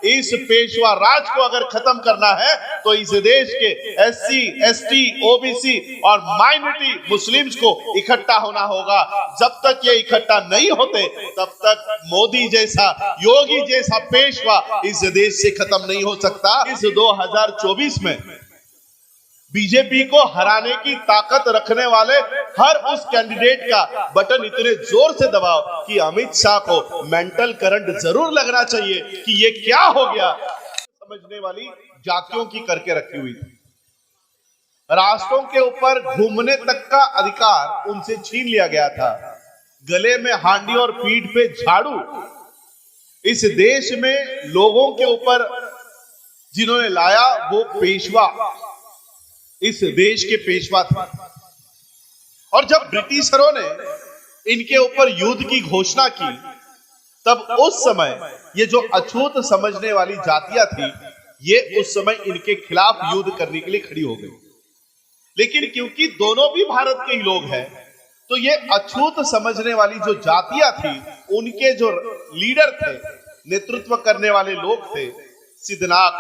इस पेशवा राज को अगर खत्म करना है तो इस देश के SC, ST, OBC और माइनॉरिटी मुस्लिम्स को इकट्ठा होना होगा। जब तक ये इकट्ठा नहीं होते तब तक मोदी जैसा, योगी जैसा पेशवा इस देश से खत्म नहीं हो सकता। इस 2024 में बीजेपी को हराने की ताकत रखने वाले हर उस कैंडिडेट का बटन इतने जोर से दबाओ कि अमित शाह को मेंटल करंट जरूर लगना चाहिए कि ये क्या हो गया। समझने वाली जातियों की करके रखी हुई थी। राष्ट्रों के ऊपर घूमने तक का अधिकार उनसे छीन लिया गया था। गले में हांडी और पीठ पे झाड़ू इस देश में लोगों के ऊपर जिन्होंने लाया वो पेशवा, इस देश के पेशवा थे। और जब ब्रिटिशरों ने इनके ऊपर युद्ध की घोषणा की तब उस समय ये जो अछूत समझने वाली जातियां थी ये उस समय इनके खिलाफ युद्ध करने के लिए खड़ी हो गई। लेकिन क्योंकि दोनों भी भारत के ही लोग हैं तो ये अछूत समझने वाली जो जातियां थी उनके जो लीडर थे, नेतृत्व करने वाले लोग थे, सिद्धनाथ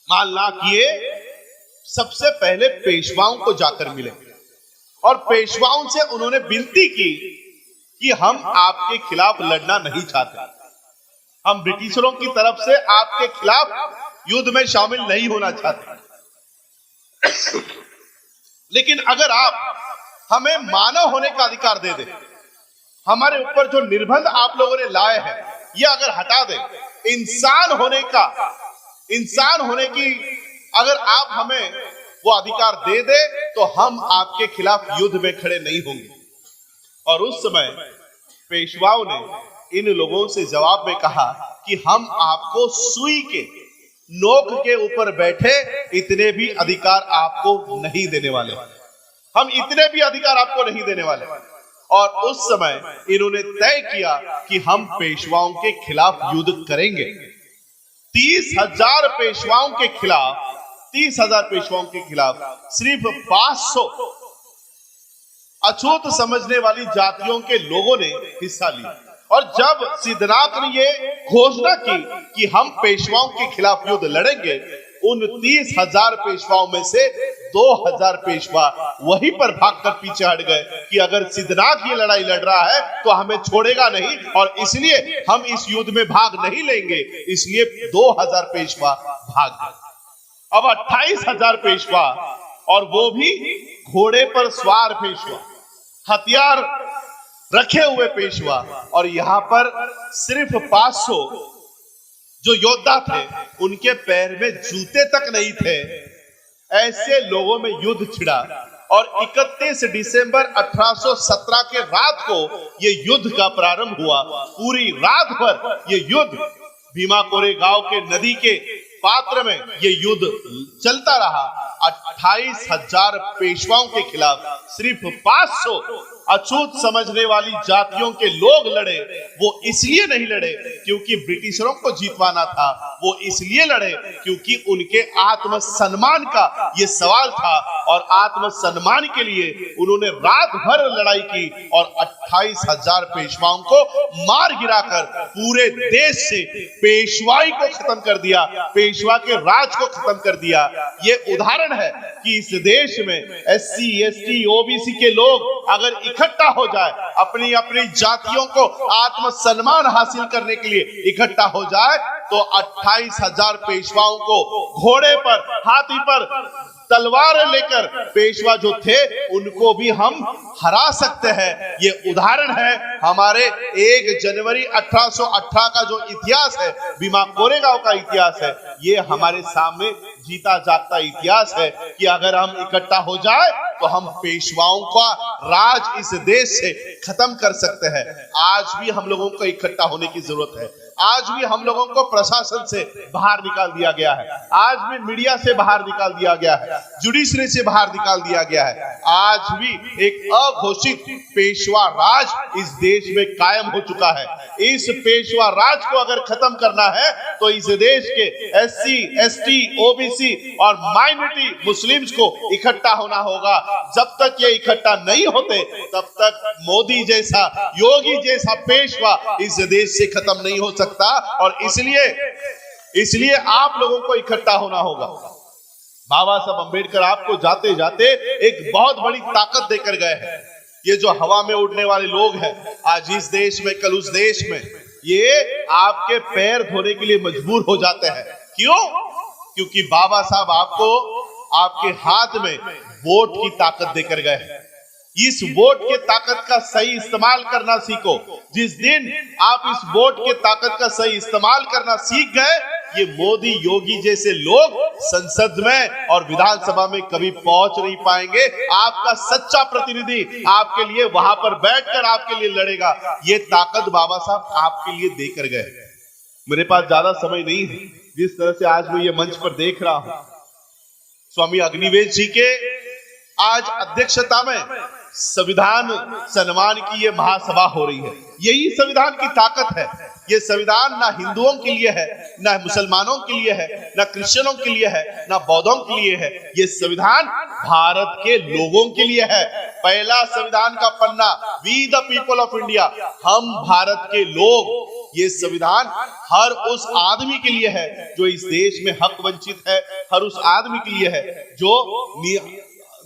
मालना किए सबसे पहले पेशवाओं को जाकर मिले और पेशवाओं से उन्होंने विनती की कि हम आपके खिलाफ लड़ना नहीं चाहते, हम ब्रिटिशरों की तरफ से आपके खिलाफ युद्ध में शामिल नहीं होना चाहते, लेकिन अगर आप हमें मानव होने का अधिकार दे दें, हमारे ऊपर जो निर्बंध आप लोगों ने लाए हैं ये अगर हटा दें, इंसान होने की अगर आप हमें वो अधिकार दे दे तो हम आपके खिलाफ युद्ध में खड़े नहीं होंगे। और उस समय पेशवाओं ने इन लोगों से जवाब में कहा कि हम आपको सुई के नोक के ऊपर बैठे इतने भी अधिकार आपको नहीं देने वाले, हम इतने भी अधिकार आपको नहीं देने वाले। और उस समय इन्होंने तय किया कि हम पेशवाओं के खिलाफ युद्ध करेंगे। 30,000 पेशवाओं के खिलाफ, 30,000 पेशवाओं के खिलाफ सिर्फ 500 अछूत समझने वाली जातियों के लोगों ने हिस्सा लिया। और जब सिद्धनाथ ने ये घोषणा की कि हम पेशवाओं के खिलाफ युद्ध लड़ेंगे, उन 30,000 पेशवाओं में से 2,000 पेशवा वहीं पर भागकर पीछे हट गए कि अगर सिद्धनाथ ये लड़ाई लड़ रहा है तो हमें छोड़ेगा नहीं और इसलिए हम इस युद्ध में भाग नहीं लेंगे। इसलिए 2,000 पेशवा भाग गए। अब 28,000 पेशवा, और वो भी घोड़े पर सवार पेशवा, हथियार रखे हुए पेशवा, और यहां पर सिर्फ 500 जो योद्धा थे उनके पैर में जूते तक नहीं थे। ऐसे लोगों में युद्ध छिड़ा और 31 दिसंबर 1817 के रात को ये युद्ध का प्रारंभ हुआ। पूरी रात भर ये युद्ध भीमा कोरेगांव के नदी के पात्र में ये युद्ध चलता रहा। 28,000 पेशवाओं के खिलाफ सिर्फ 500 अछूत समझने वाली जातियों के लोग लड़े। वो इसलिए नहीं लड़े क्योंकि ब्रिटिशरों को जीतवाना था, वो इसलिए लड़े क्योंकि उनके आत्मसम्मान का ये सवाल था। और आत्मसम्मान के लिए उन्होंने रात भर लड़ाई की और 28,000 पेशवाओं को मार गिराकर पूरे देश से पेशवाई को खत्म कर दिया, पेशवा के राज को खत्म कर दिया। ये उदाहरण है कि इस देश में SC, ST, OBC के लोग अगर इकट्ठा हो जाए, अपनी अपनी जातियों को आत्मसम्मान हासिल करने के लिए इकट्ठा हो जाए, तो 28,000 पेशवाओं को घोड़े पर, हाथी पर तलवार लेकर पेशवा जो थे उनको भी हम हरा सकते हैं। ये उदाहरण है हमारे 1 जनवरी 1818 का जो इतिहास है, भीमा कोरेगांव का इतिहास है, ये हमारे सामने जीता जागता इतिहास है कि अगर हम इकट्ठा हो जाए तो हम पेशवाओं का राज इस देश से खत्म कर सकते हैं। आज भी हम लोगों को इकट्ठा होने की जरूरत है। आज भी हम लोगों को प्रशासन से बाहर निकाल दिया गया है, आज भी मीडिया से बाहर निकाल दिया गया है, जुडिशरी से बाहर निकाल दिया गया है। आज भी एक अघोषित पेशवा राज इस देश में कायम हो चुका है। इस पेशवा राज को अगर खत्म करना है तो तो इस देश के SC, ST, OBC और माइनॉरिटी मुस्लिम्स को इकट्ठा होना होगा। जब तक ये इकट्ठा नहीं होते तब तक मोदी जैसा, योगी जैसा पेशवा इस देश से खत्म नहीं हो सकता। और इसलिए आप लोगों को इकट्ठा होना होगा। बाबा साहब अंबेडकर आपको जाते जाते एक बहुत बड़ी ताकत देकर गए हैं। ये जो हवा में उड़ने वाले लोग हैं आज इस देश में, कल उस देश में, ये आपके पैर धोने के लिए मजबूर हो जाते हैं। क्यों? क्योंकि बाबा साहब आपको आपके हाथ में वोट की ताकत देकर गए हैं। इस वोट के ताकत का सही इस्तेमाल करना सीखो। जिस दिन आप इस वोट के ताकत का सही इस्तेमाल करना सीख गए, ये मोदी योगी जैसे लोग संसद में और विधानसभा में कभी पहुंच नहीं पाएंगे। आपका सच्चा प्रतिनिधि आपके लिए वहां पर बैठकर आपके लिए लड़ेगा। ये ताकत बाबा साहब आपके लिए देकर गए। मेरे पास ज्यादा समय नहीं है। जिस तरह से आज मैं ये मंच पर देख रहा हूं, स्वामी अग्निवेश जी के आज अध्यक्षता में संविधान सम्मान की ये महासभा हो रही है। यही संविधान की ताकत है। ये संविधान ना हिंदुओं के लिए है, ना मुसलमानों के लिए है, ना क्रिश्चियनों के लिए है, ना बौद्धों के लिए है। ये संविधान भारत के लोगों के लिए है। पहला संविधान का पन्ना, we the people of India, हम भारत के लोग। ये संविधान हर उस आदमी के लिए है जो इस देश में हक वंचित है, हर उस आदमी के लिए है जो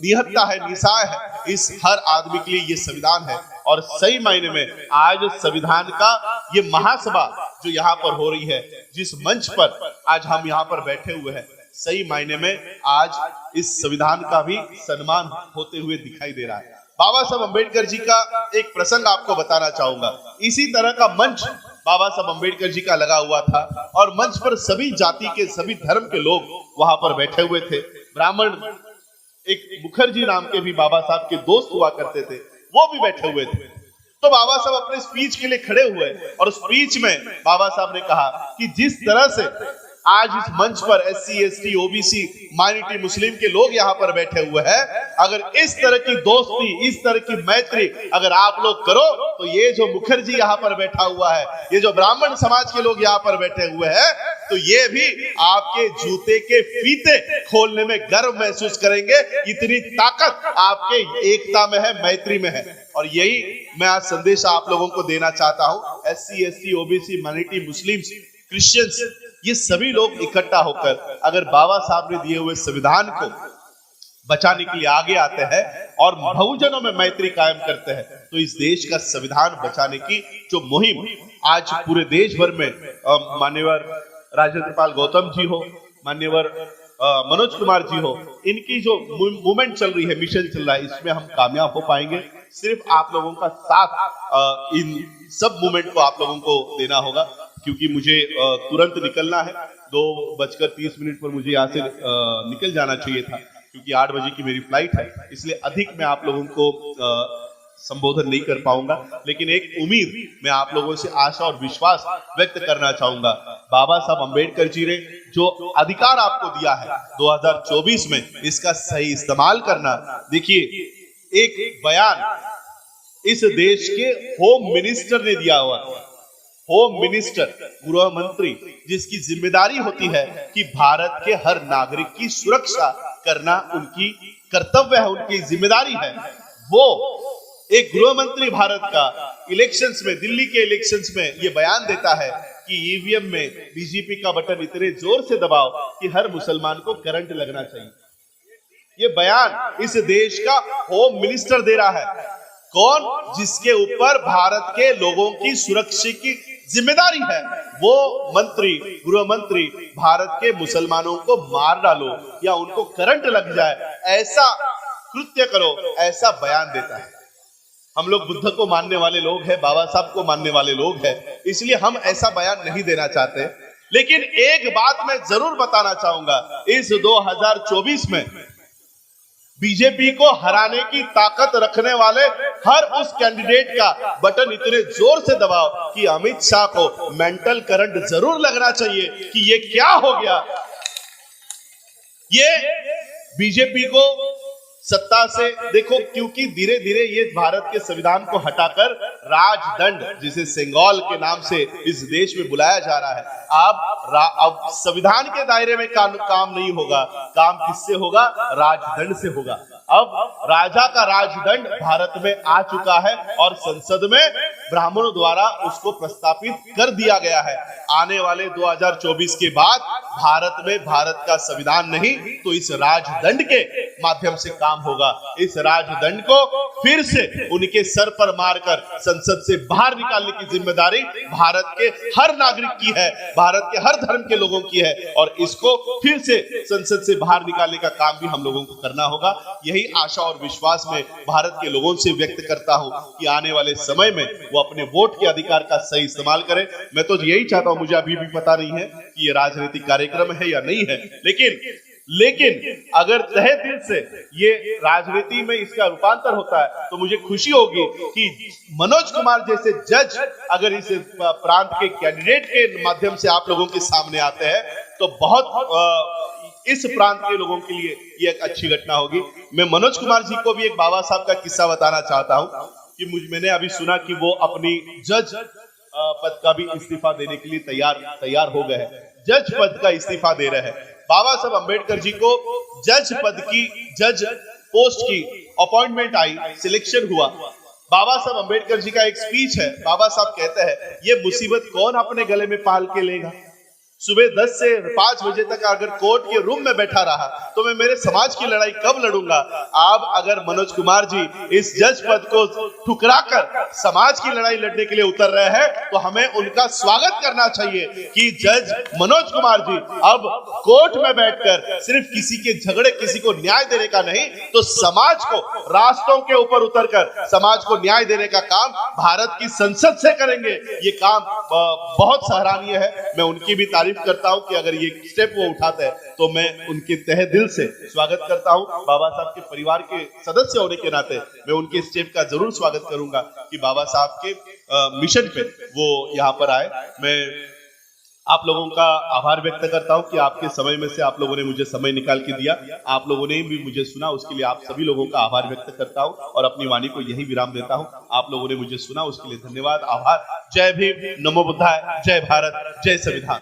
निहत्ता है, निशाय है। इस हर आदमी के लिए ये संविधान है। और सही मायने में आज संविधान का ये महासभा जो यहाँ पर हो रही है, जिस मंच पर आज हम यहाँ पर बैठे हुए हैं, सही मायने में आज इस संविधान का भी सम्मान होते हुए दिखाई दे रहा है। बाबा साहब अंबेडकर जी का एक प्रसंग आपको बताना चाहूंगा। इसी तरह का मंच बाबा साहब अंबेडकर जी का लगा हुआ था और मंच पर सभी जाति के, सभी धर्म के लोग वहां पर बैठे हुए थे। ब्राह्मण एक मुखर्जी नाम के भी बाबा साहब के दोस्त हुआ करते थे, वो भी बैठे हुए थे। तो बाबा साहब अपने स्पीच के लिए खड़े हुए और स्पीच में बाबा साहब ने कहा कि जिस तरह से आज इस मंच पर SC, ST, OBC, माइनॉरिटी मुस्लिम के लोग यहाँ पर बैठे हुए हैं, अगर इस तरह की दोस्ती, इस तरह की मैत्री अगर आप लोग करो तो ये जो मुखर्जी यहाँ पर बैठा हुआ है, ये जो ब्राह्मण समाज के लोग यहाँ पर बैठे हुए हैं, तो ये भी आपके जूते के फीते खोलने में गर्व महसूस करेंगे। इतनी ताकत आपके एकता में है, मैत्री में है। और यही मैं आज संदेश आप लोगों को देना चाहता हूँ। SC, ST, OBC, minority Muslims, Christians, ये सभी लोग इकट्ठा होकर अगर बाबा साहब ने दिए हुए संविधान को बचाने के लिए आगे आते हैं और बहुजनों में मैत्री कायम करते हैं, तो इस देश का संविधान बचाने की जो मुहिम आज पूरे देश भर में मान्यवर राजेंद्र पाल गौतम जी हो, मान्यवर मनोज कुमार जी हो, इनकी जो मूवमेंट चल रही है, मिशन चल रहा है, इसमें हम कामयाब हो पाएंगे। सिर्फ आप लोगों का साथ इन सब मूवमेंट को आप लोगों को देना होगा। क्योंकि मुझे तुरंत निकलना है, 2:30 पर मुझे यहाँ से निकल जाना चाहिए था, क्योंकि 8 बजे की मेरी फ्लाइट है। इसलिए अधिक मैं आप लोगों को संबोधन नहीं कर पाऊंगा, लेकिन एक उम्मीद मैं आप लोगों से आशा और विश्वास व्यक्त करना चाहूंगा। बाबा साहब अंबेडकर जी ने जो अधिकार आपको दिया है 2024 में, इसका सही इस्तेमाल करना। देखिए, एक बयान इस देश के होम मिनिस्टर ने दिया हुआ है। होम मिनिस्टर, गृह मंत्री, जिसकी जिम्मेदारी होती है कि भारत के हर नागरिक की सुरक्षा करना उनकी कर्तव्य है, उनकी जिम्मेदारी है। वो एक गृह मंत्री भारत का इलेक्शंस में, दिल्ली के इलेक्शंस में ये बयान देता है कि ईवीएम में बीजेपी का बटन इतने जोर से दबाओ कि हर मुसलमान को करंट लगना चाहिए। ये बयान इस देश का होम मिनिस्टर दे रहा है। कौन? जिसके ऊपर भारत के लोगों की सुरक्षा की जिम्मेदारी है। वो मंत्री, गृह मंत्री, भारत के मुसलमानों को मार डालो या उनको करंट लग जाए, ऐसा कृत्य करो, ऐसा बयान देता है। हम लोग बुद्ध को मानने वाले लोग हैं, बाबा साहब को मानने वाले लोग हैं, इसलिए हम ऐसा बयान नहीं देना चाहते। लेकिन एक बात मैं जरूर बताना चाहूंगा, इस 2024 में बीजेपी को हराने की ताकत रखने वाले हर उस कैंडिडेट का बटन इतने जोर से दबाओ कि अमित शाह को मेंटल करंट जरूर लगना चाहिए कि ये क्या हो गया। ये बीजेपी को सत्ता से देखो, क्योंकि धीरे धीरे ये भारत के संविधान को हटाकर राजदंड, जिसे सेंगोल के नाम से इस देश में बुलाया जा रहा है, अब संविधान के दायरे में काम नहीं होगा। काम किससे होगा? राजदंड से होगा। अब राजा का राजदंड भारत में आ चुका है और संसद में ब्राह्मणों द्वारा उसको प्रस्तापित कर दिया गया है। आने वाले 2024 के बाद भारत में भारत का संविधान नहीं तो इस राजदंड के माध्यम से काम होगा। इस राजदंड को फिर से उनके सर पर मारकर संसद से बाहर निकालने की जिम्मेदारी भारत के हर नागरिक की है, भारत के हर धर्म के लोगों की है, और इसको फिर से संसद से बाहर निकालने का काम भी हम लोगों को करना होगा। यही आशा और विश्वास में भारत के लोगों से व्यक्त करता हूं कि आने वाले समय में वो अपने वोट के अधिकार का सही इस्तेमाल करें। मैं तो यही चाहता हूं, मुझे अभी भी पता नहीं है कि ये राजनीतिक कार्यक्रम है या नहीं है, लेकिन अगर तहे दिल से ये राजनीति में इसका रूपांतर होता है तो मुझे खुशी होगी कि मनोज कुमार जैसे जज अगर इस प्रांत के कैंडिडेट के माध्यम से आप लोगों के सामने आते हैं तो बहुत इस प्रांत के लोगों के लिए ये एक अच्छी घटना होगी। मैं मनोज कुमार जी को भी एक बाबा साहब का किस्सा बताना चाहता हूं कि मैंने अभी सुना कि वो अपनी जज पद का भी इस्तीफा देने के लिए तैयार हो गए हैं। जज पद का इस्तीफा दे रहे हैं। बाबा साहब अंबेडकर जी को जज पोस्ट की अपॉइंटमेंट आई, सिलेक्शन हुआ। बाबा साहब अंबेडकर जी का एक स्पीच है। बाबा साहब कहते हैं, ये मुसीबत कौन अपने गले में पाल के लेगा? सुबह 10 से 5 बजे तक अगर कोर्ट के रूम में बैठा रहा तो मैं मेरे समाज की लड़ाई कब लड़ूंगा? आप अगर मनोज कुमार जी इस जज पद को ठुकराकर समाज की लड़ाई लड़ने के लिए उतर रहे हैं तो हमें उनका स्वागत करना चाहिए कि जज मनोज कुमार जी अब कोर्ट में बैठकर सिर्फ किसी के झगड़े, किसी को न्याय देने का नहीं तो समाज को रास्तों के ऊपर उतरकर समाज को न्याय देने का काम भारत की संसद से करेंगे। ये काम बहुत सराहनीय है। मैं उनकी भी तारीफ करता हूं कि अगर ये स्टेप वो उठाते हैं तो मैं उनके तहे दिल से स्वागत करता हूं। बाबा साहब के परिवार के सदस्य होने के नाते मैं उनके स्टेप का जरूर स्वागत करूंगा कि बाबा साहब के मिशन पे वो यहाँ पर आए। मैं आप लोगों का आभार व्यक्त करता हूं कि आपके समय में से आप लोगों ने मुझे समय निकाल के दिया, आप लोगों ने भी मुझे सुना, उसके लिए आप सभी लोगों का आभार व्यक्त करता हूं और अपनी वाणी को यही विराम देता हूं। आप लोगों ने मुझे सुना उसके लिए धन्यवाद, आभार। जय भीम, नमो बुद्धाय, जय भारत, जय संविधान।